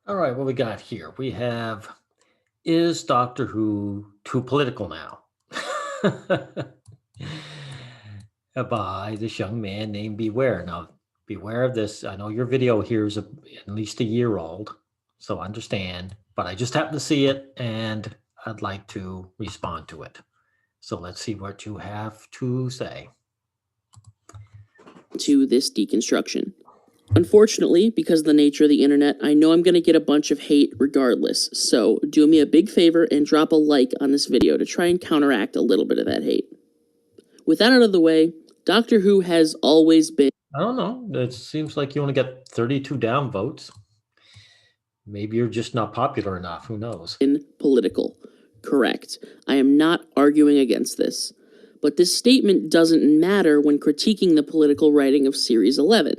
All right, what we got here? We have, is Doctor Who too political now? By this young man named Beware. Now, beware of this. I know your video here is at least a year old, so understand, but I just happened to see it and I'd like to respond to it. So let's see what you have to say. To this deconstruction. Unfortunately, because of the nature of the internet, I know I'm going to get a bunch of hate regardless, so do me a big favor and drop a like on this video to try and counteract a little bit of that hate. With that out of the way, Doctor Who has always been... I don't know. It seems like you only got 32 down votes. Maybe you're just not popular enough. Who knows? Political. Correct. I am not arguing against this. But this statement doesn't matter when critiquing the political writing of Series 11.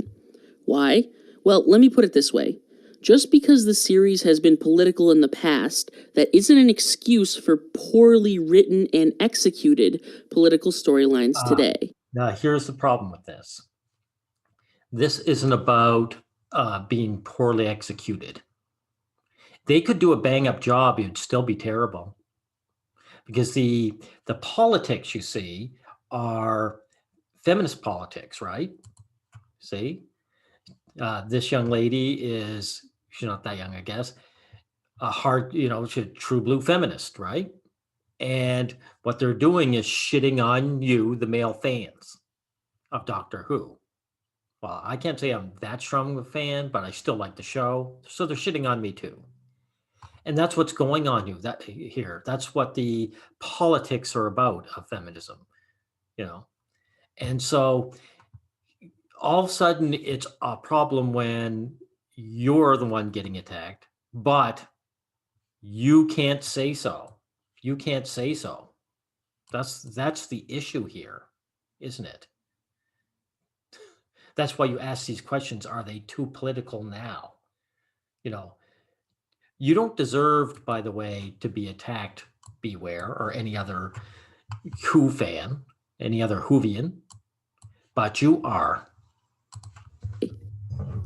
Why? Well, let me put it this way. Just because the series has been political in the past, that isn't an excuse for poorly written and executed political storylines today. Now, here's the problem with this. This isn't about being poorly executed. They could do a bang-up job, it'd still be terrible. Because the politics you see are feminist politics, right? See? This young lady is, she's not that young, I guess, a hard, she's a true blue feminist, right? And what they're doing is shitting on you, the male fans of Doctor Who. Well, I can't say I'm that strong of a fan, but I still like the show. So they're shitting on me too. And that's what's going on here. That's what the politics are about of feminism, And so all of a sudden it's a problem when you're the one getting attacked, but you can't say so. You can't say so. That's the issue here, isn't it? That's why you ask these questions. Are they too political now? You don't deserve, by the way, to be attacked, Beware, or any other Who fan, any other Whovian, but you are.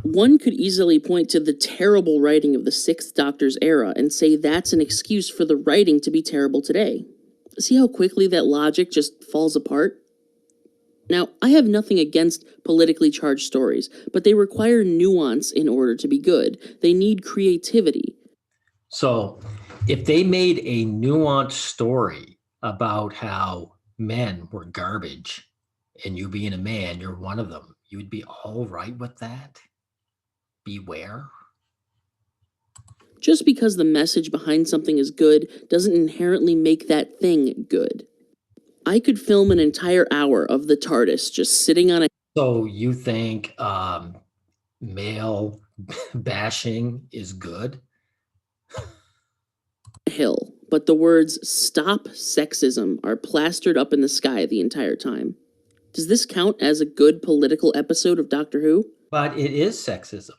One could easily point to the terrible writing of the Sixth Doctor's era and say that's an excuse for the writing to be terrible today. See how quickly that logic just falls apart? Now, I have nothing against politically charged stories, but they require nuance in order to be good. They need creativity. So, if they made a nuanced story about how men were garbage, and you being a man, you're one of them, you would be all right with that? Beware? Just because the message behind something is good doesn't inherently make that thing good. I could film an entire hour of the TARDIS just sitting on a... So you think male bashing is good? Hill, but the words "stop sexism" are plastered up in the sky the entire time. Does this count as a good political episode of Doctor Who? But it is sexism.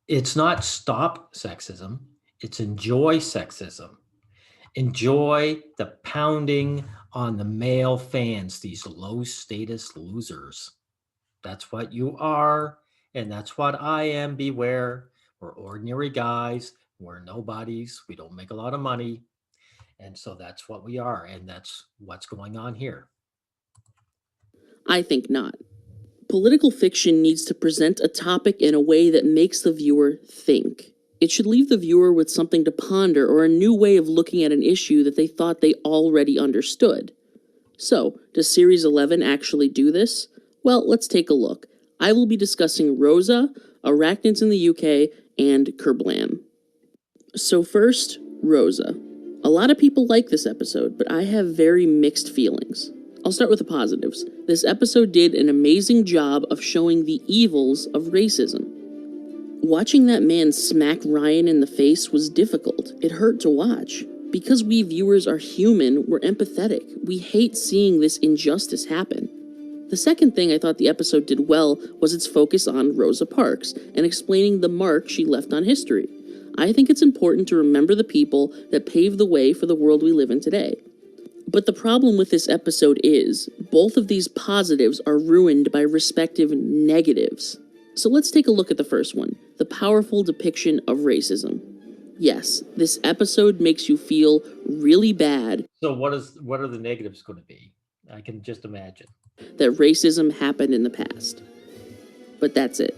It's not stop sexism, it's enjoy sexism. Enjoy the pounding on the male fans, these low status losers. That's what you are, and that's what I am. Beware. We're ordinary guys. We're nobodies. We don't make a lot of money. And so that's what we are, and that's what's going on here. I think not. Political fiction needs to present a topic in a way that makes the viewer think. It should leave the viewer with something to ponder or a new way of looking at an issue that they thought they already understood. So, does Series 11 actually do this? Well, let's take a look. I will be discussing Rosa, Arachnids in the UK, and Kerblam. So first, Rosa. A lot of people like this episode, but I have very mixed feelings. I'll start with the positives. This episode did an amazing job of showing the evils of racism. Watching that man smack Ryan in the face was difficult. It hurt to watch. Because we viewers are human, we're empathetic. We hate seeing this injustice happen. The second thing I thought the episode did well was its focus on Rosa Parks and explaining the mark she left on history. I think it's important to remember the people that paved the way for the world we live in today. But the problem with this episode is, both of these positives are ruined by respective negatives. So let's take a look at the first one, the powerful depiction of racism. Yes, this episode makes you feel really bad. So what are the negatives going to be? I can just imagine. That racism happened in the past. But that's it.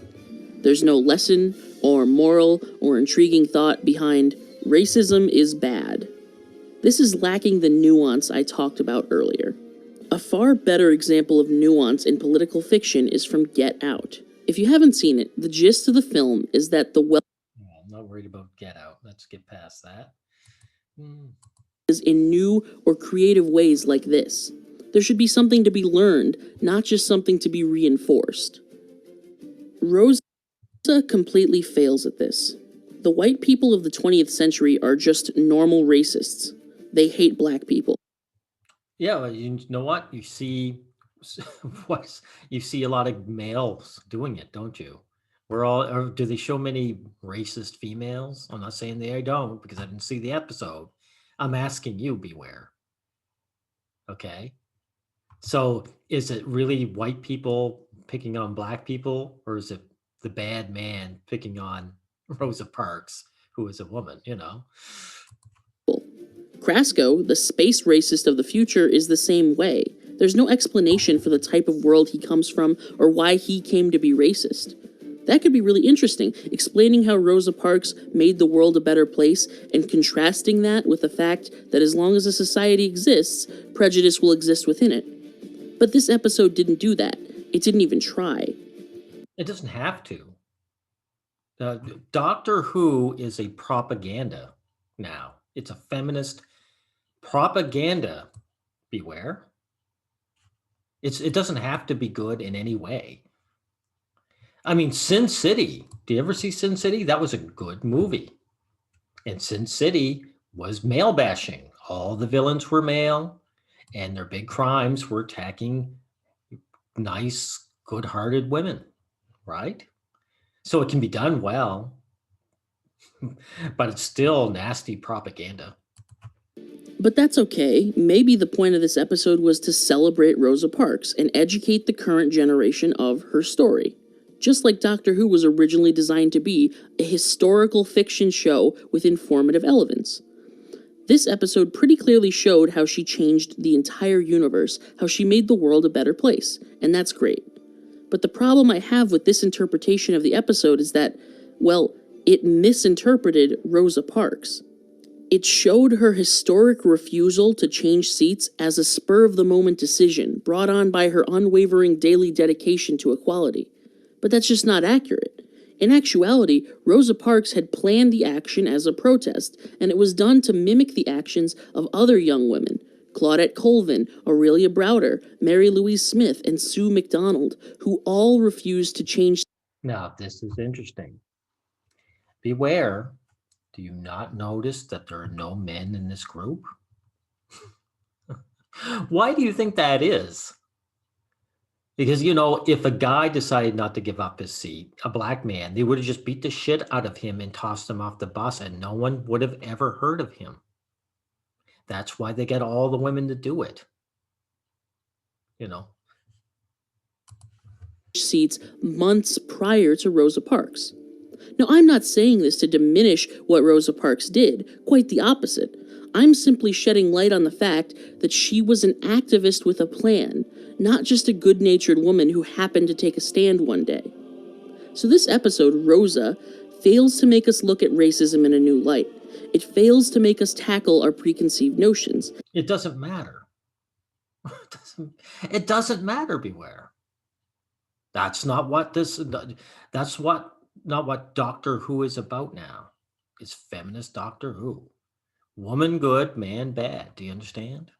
There's no lesson or moral or intriguing thought behind racism is bad. This is lacking the nuance I talked about earlier. A far better example of nuance in political fiction is from Get Out. If you haven't seen it, the gist of the film is that the wealthy I'm not worried about Get Out. Let's get past that. in new or creative ways like this. There should be something to be learned, not just something to be reinforced. Rosa completely fails at this. The white people of the 20th century are just normal racists. They hate black people. Yeah, well, you know what? You see you see a lot of males doing it, don't you? Or do they show many racist females? I'm not saying they don't because I didn't see the episode. I'm asking you, beware. Okay. So is it really white people picking on black people, or is it the bad man picking on Rosa Parks, who is a woman, you know? Krasko, the space racist of the future, is the same way. There's no explanation for the type of world he comes from or why he came to be racist. That could be really interesting, explaining how Rosa Parks made the world a better place and contrasting that with the fact that as long as a society exists, prejudice will exist within it. But this episode didn't do that. It didn't even try. It doesn't have to. Doctor Who is a propaganda now. It's a feminist propaganda. Beware. It doesn't have to be good in any way. I mean, Sin City. Do you ever see Sin City? That was a good movie. And Sin City was male bashing. All the villains were male, and their big crimes were attacking nice, good-hearted women, right? So it can be done well, but it's still nasty propaganda. But that's okay. Maybe the point of this episode was to celebrate Rosa Parks and educate the current generation of her story. Just like Doctor Who was originally designed to be a historical fiction show with informative elements. This episode pretty clearly showed how she changed the entire universe, how she made the world a better place, and that's great. But the problem I have with this interpretation of the episode is that, well, it misinterpreted Rosa Parks. It showed her historic refusal to change seats as a spur-of-the-moment decision brought on by her unwavering daily dedication to equality. But that's just not accurate. In actuality, Rosa Parks had planned the action as a protest, and it was done to mimic the actions of other young women, Claudette Colvin, Aurelia Browder, Mary Louise Smith, and Sue McDonald, who all refused to change. Now, this is interesting. Beware. Do you not notice that there are no men in this group? Why do you think that is? Because, you know, if a guy decided not to give up his seat, a black man, they would have just beat the shit out of him and tossed him off the bus, and no one would have ever heard of him. That's why they get all the women to do it. You know. Seats months prior to Rosa Parks. Now, I'm not saying this to diminish what Rosa Parks did, quite the opposite. I'm simply shedding light on the fact that she was an activist with a plan, not just a good-natured woman who happened to take a stand one day. So this episode, Rosa, fails to make us look at racism in a new light. It fails to make us tackle our preconceived notions. It doesn't matter. It doesn't matter, beware. That's not what not what Doctor Who is about now. It's feminist Doctor Who. Woman good, man bad. Do you understand?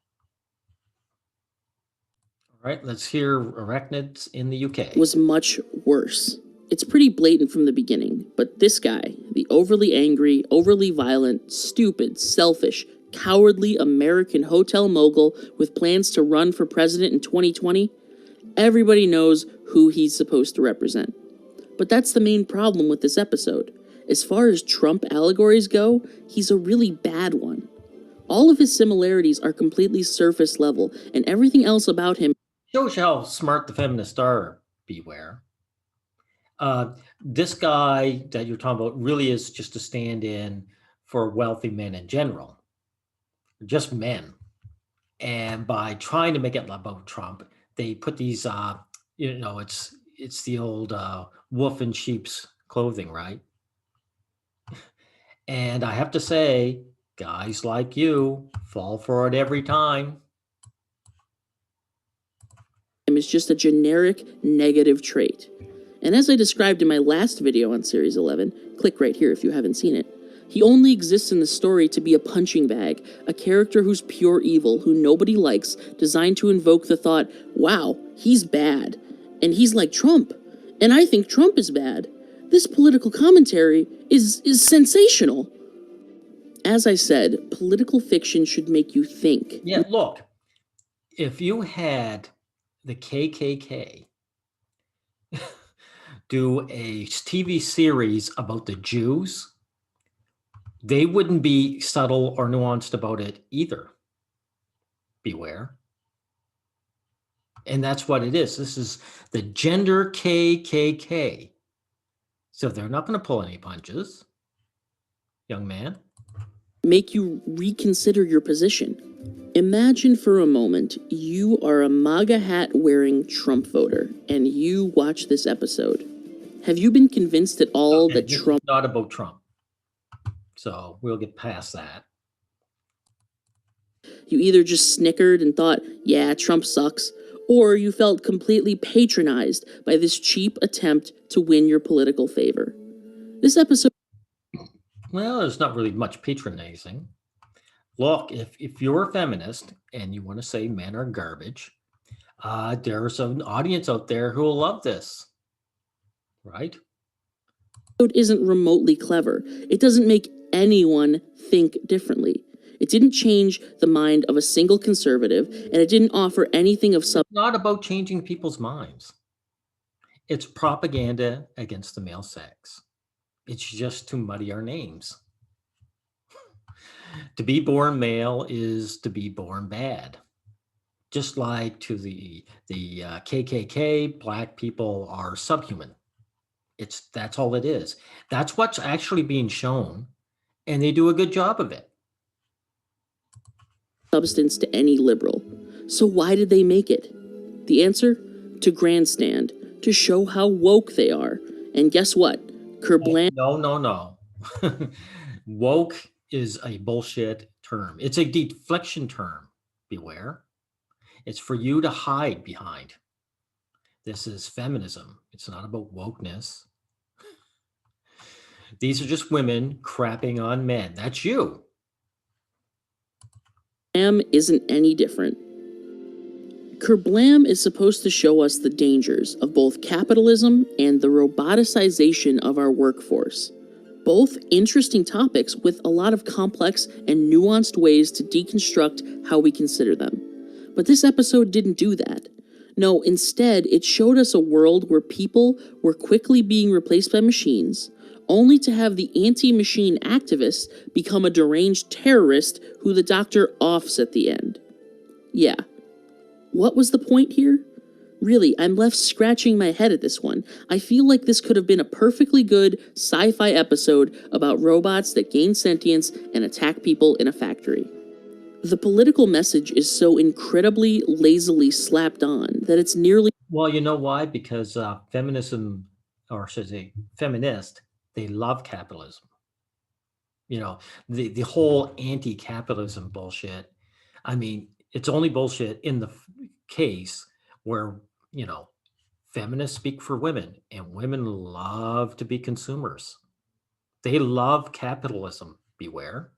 All right, let's hear arachnids in the UK. Was much worse. It's pretty blatant from the beginning, but this guy, the overly angry, overly violent, stupid, selfish, cowardly American hotel mogul with plans to run for president in 2020, everybody knows who he's supposed to represent. But that's the main problem with this episode. As far as Trump allegories go, he's a really bad one. All of his similarities are completely surface level, and everything else about him shows you how smart the feminists are, beware. This guy that you're talking about really is just a stand-in for wealthy men in general, just men. And by trying to make it about Trump, they put these, it's the old wolf in sheep's clothing, right? And I have to say, guys like you fall for it every time. Is just a generic negative trait. And as I described in my last video on Series 11, click right here if you haven't seen it, he only exists in the story to be a punching bag, a character who's pure evil, who nobody likes, designed to invoke the thought, wow, he's bad. And he's like Trump. And I think Trump is bad. This political commentary is sensational. As I said, political fiction should make you think. Yeah, look, if you had the KKK do a TV series about the Jews, they wouldn't be subtle or nuanced about it either. Beware. And that's what it is. This is the gender KKK. So they're not going to pull any punches, young man. Make you reconsider your position. Imagine for a moment you are a MAGA hat wearing Trump voter and you watch this episode. Have you been convinced at all that Trump... Not about Trump. So we'll get past that. You either just snickered and thought, yeah, Trump sucks, or you felt completely patronized by this cheap attempt to win your political favor. This episode... Well, there's not really much patronizing. Look, if you're a feminist and you want to say men are garbage, there's an audience out there who will love this, right? It isn't remotely clever. It doesn't make anyone think differently. It didn't change the mind of a single conservative, and it didn't offer anything of It's not about changing people's minds. It's propaganda against the male sex. It's just to muddy our names. To be born male is to be born bad. Just like to the KKK, black people are subhuman. That's all it is. That's what's actually being shown, and they do a good job of it. Substance to any liberal. So why did they make it? The answer? To grandstand, to show how woke they are. And guess what? Kerblam. No. Woke is a bullshit term. It's a deflection term. Beware. It's for you to hide behind. This is feminism. It's not about wokeness. These are just women crapping on men. That's you. Kerblam isn't any different. Kerblam is supposed to show us the dangers of both capitalism and the roboticization of our workforce. Both interesting topics with a lot of complex and nuanced ways to deconstruct how we consider them. But this episode didn't do that. No, instead, it showed us a world where people were quickly being replaced by machines, only to have the anti-machine activists become a deranged terrorist who the doctor offs at the end. Yeah. What was the point here? Really, I'm left scratching my head at this one. I feel like this could have been a perfectly good sci-fi episode about robots that gain sentience and attack people in a factory. The political message is so incredibly lazily slapped on that it's nearly... Well, you know why? Because feminism, or should I say feminist, they love capitalism. You know, the whole anti-capitalism bullshit. I mean, it's only bullshit in the case where, you know, feminists speak for women and women love to be consumers. They love capitalism, beware.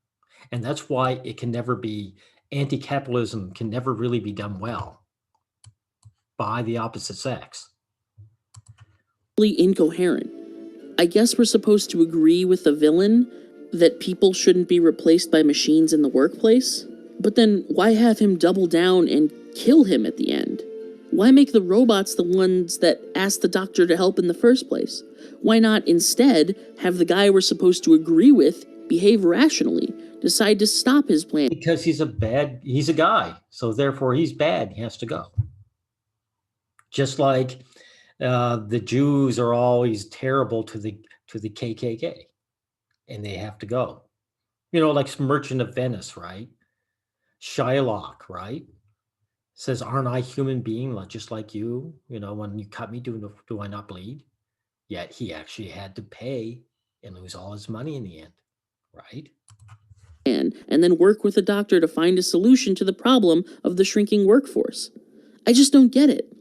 And that's why it can never be, anti-capitalism can never really be done well by the opposite sex. Incoherent. I guess we're supposed to agree with the villain that people shouldn't be replaced by machines in the workplace? But then why have him double down and kill him at the end? Why make the robots the ones that asked the doctor to help in the first place? Why not instead have the guy we're supposed to agree with behave rationally, decide to stop his plan? Because he's a guy, so therefore he's bad, he has to go. Just like the Jews are always terrible to the KKK, and they have to go. Like Merchant of Venice, right? Shylock, right? Says, "Aren't I human being just like you? When you cut me, do I not bleed?" Yet he actually had to pay and lose all his money in the end, right? And then work with a doctor to find a solution to the problem of the shrinking workforce. I just don't get it.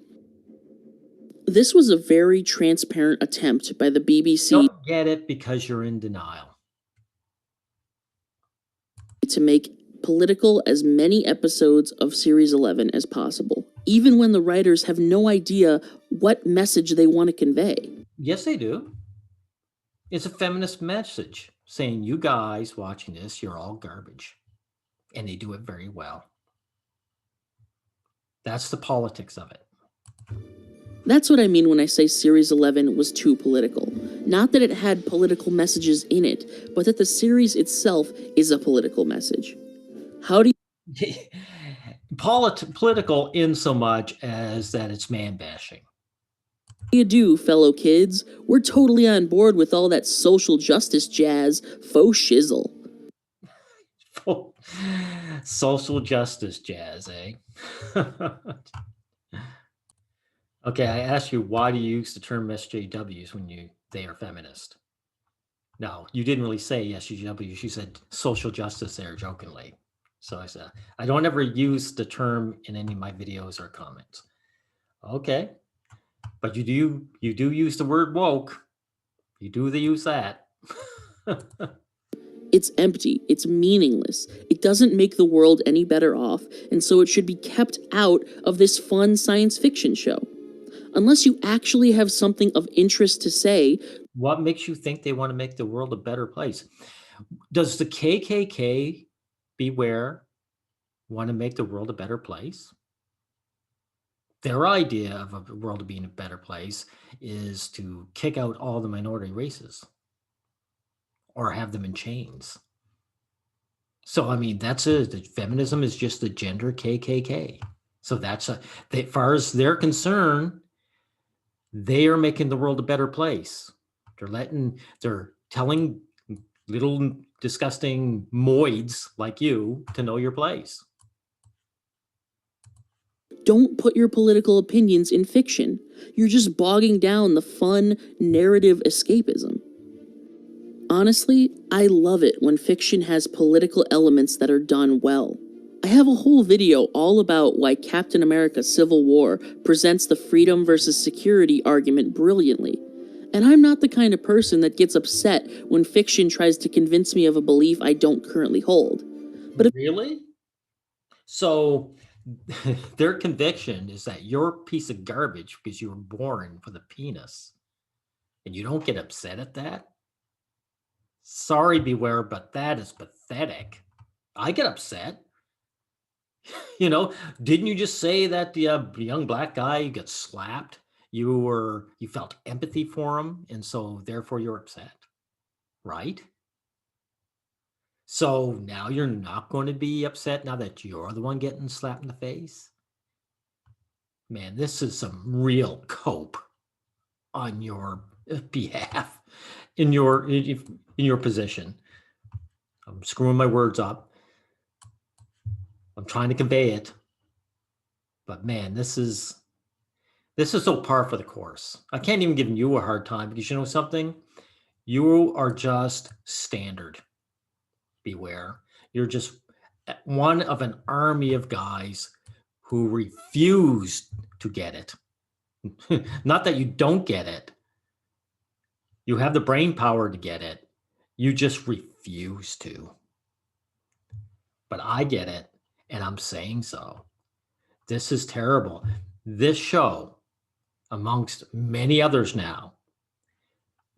This was a very transparent attempt by the BBC Don't get it because you're in denial. to make political as many episodes of Series 11 as possible, even when the writers have no idea what message they want to convey. Yes, they do. It's a feminist message saying, you guys watching this, you're all garbage. And they do it very well. That's the politics of it. That's what I mean when I say Series 11 was too political. Not that it had political messages in it, but that the series itself is a political message. How do you... Political in so much as that it's man-bashing. You do, fellow kids? We're totally on board with all that social justice jazz, faux shizzle. Social justice jazz, eh? Okay, I asked you, why do you use the term SJWs when they are feminist? No, you didn't really say SJWs. You said social justice there jokingly. So I said, I don't ever use the term in any of my videos or comments. Okay, but you do use the word woke. You do use that. It's empty. It's meaningless. It doesn't make the world any better off, and so it should be kept out of this fun science fiction show. Unless you actually have something of interest to say. What makes you think they want to make the world a better place? Does the KKK, beware, want to make the world a better place? Their idea of a world being a better place is to kick out all the minority races or have them in chains. So, I mean, that's it. Feminism is just the gender KKK. So that's as far as they're concerned, they are making the world a better place. They're telling little disgusting moids like you to know your place. Don't put your political opinions in fiction. You're just bogging down the fun narrative escapism. Honestly, I love it when fiction has political elements that are done well. I have a whole video all about why Captain America Civil War presents the freedom versus security argument brilliantly. And I'm not the kind of person that gets upset when fiction tries to convince me of a belief I don't currently hold. But really? So their conviction is that you're a piece of garbage because you were born with a penis. And you don't get upset at that? Sorry, beware, but that is pathetic. I get upset. Didn't you just say that the young black guy got slapped? You felt empathy for him, and so therefore you're upset, right? So now you're not going to be upset now that you're the one getting slapped in the face? Man, this is some real cope on your behalf in your position. I'm screwing my words up. I'm trying to convey it. But man, this is so par for the course. I can't even give you a hard time because you know something? You are just standard. Beware. You're just one of an army of guys who refuse to get it. Not that you don't get it. You have the brain power to get it. You just refuse to. But I get it, and I'm saying so. This is terrible. This show, amongst many others now,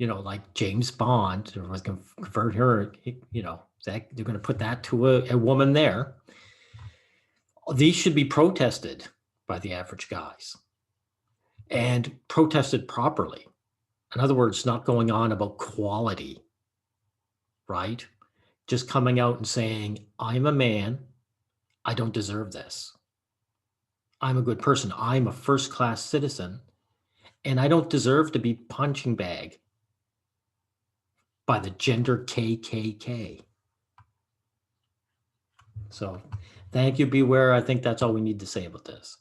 like James Bond, they're going to convert her, they're going to put that to a woman there. These should be protested by the average guys and protested properly. In other words, not going on about quality, right? Just coming out and saying, I'm a man. I don't deserve this. I'm a good person. I'm a first-class citizen. And I don't deserve to be punching bag by the gender KKK. So thank you, Beware. I think that's all we need to say about this.